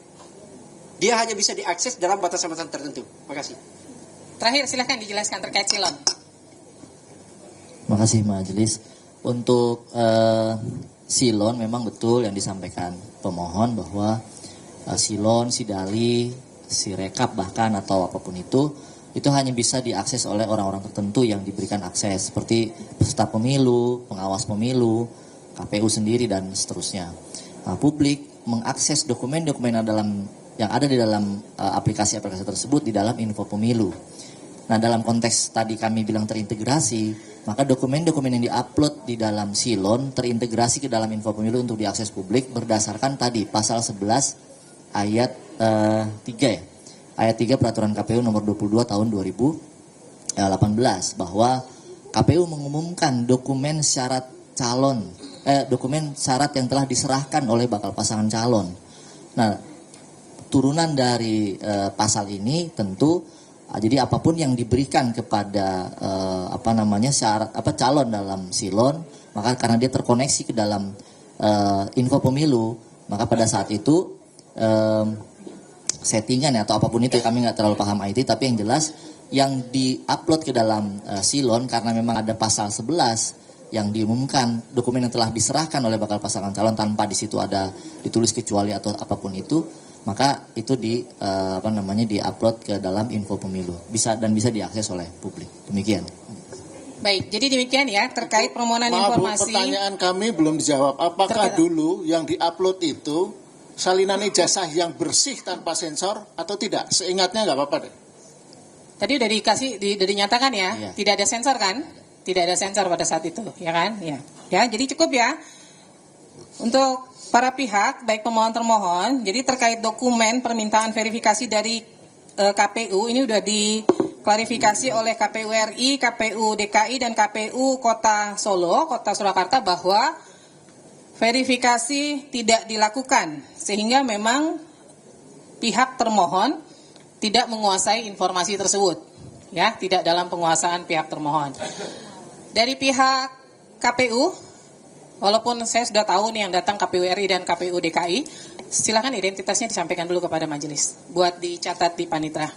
Dia hanya bisa diakses dalam batasan-batasan tertentu. Terima kasih. Terakhir silahkan dijelaskan terkait Silon. Terima kasih Majelis. Untuk Silon memang betul yang disampaikan pemohon bahwa Silon, Sidali, Sirekap bahkan atau apapun itu hanya bisa diakses oleh orang-orang tertentu yang diberikan akses seperti peserta pemilu, pengawas pemilu, KPU sendiri dan seterusnya. Publik mengakses dokumen-dokumen yang ada di dalam aplikasi-aplikasi tersebut di dalam info pemilu. Nah, dalam konteks tadi kami bilang terintegrasi, maka dokumen-dokumen yang diupload di dalam Silon terintegrasi ke dalam info pemilu untuk diakses publik berdasarkan tadi pasal 11 ayat 3 ya. Ayat 3 Peraturan KPU nomor 22 tahun 2018 bahwa KPU mengumumkan dokumen syarat calon, dokumen syarat yang telah diserahkan oleh bakal pasangan calon. Nah, turunan dari pasal ini tentu jadi apapun yang diberikan kepada syarat calon dalam silon, maka karena dia terkoneksi ke dalam info pemilu, maka pada saat itu settingan atau apapun itu, kami nggak terlalu paham IT, tapi yang jelas yang diupload ke dalam silon karena memang ada pasal 11 yang diumumkan dokumen yang telah diserahkan oleh bakal pasangan calon tanpa di situ ada ditulis kecuali atau apapun itu, maka itu diupload ke dalam info pemilu bisa diakses oleh publik. Demikian. Baik, jadi demikian ya terkait permohonan informasi. Pertanyaan kami belum dijawab. Apakah dulu yang diupload itu salinan ijazah yang bersih tanpa sensor atau tidak? Seingatnya nggak apa-apa deh. Tadi udah dinyatakan ya, tidak ada sensor kan? Tidak ada sensor pada saat itu, ya kan? Ya, jadi cukup ya. Untuk para pihak, baik pemohon termohon, jadi terkait dokumen permintaan verifikasi dari KPU ini udah diklarifikasi oleh KPU RI, KPU DKI dan KPU Kota Solo, Kota Surakarta bahwa verifikasi tidak dilakukan sehingga memang pihak termohon tidak menguasai informasi tersebut, ya, tidak dalam penguasaan pihak termohon. Dari pihak KPU, walaupun saya sudah tahu nih yang datang KPU RI dan KPU DKI, silakan identitasnya disampaikan dulu kepada majelis, buat dicatat di panitera.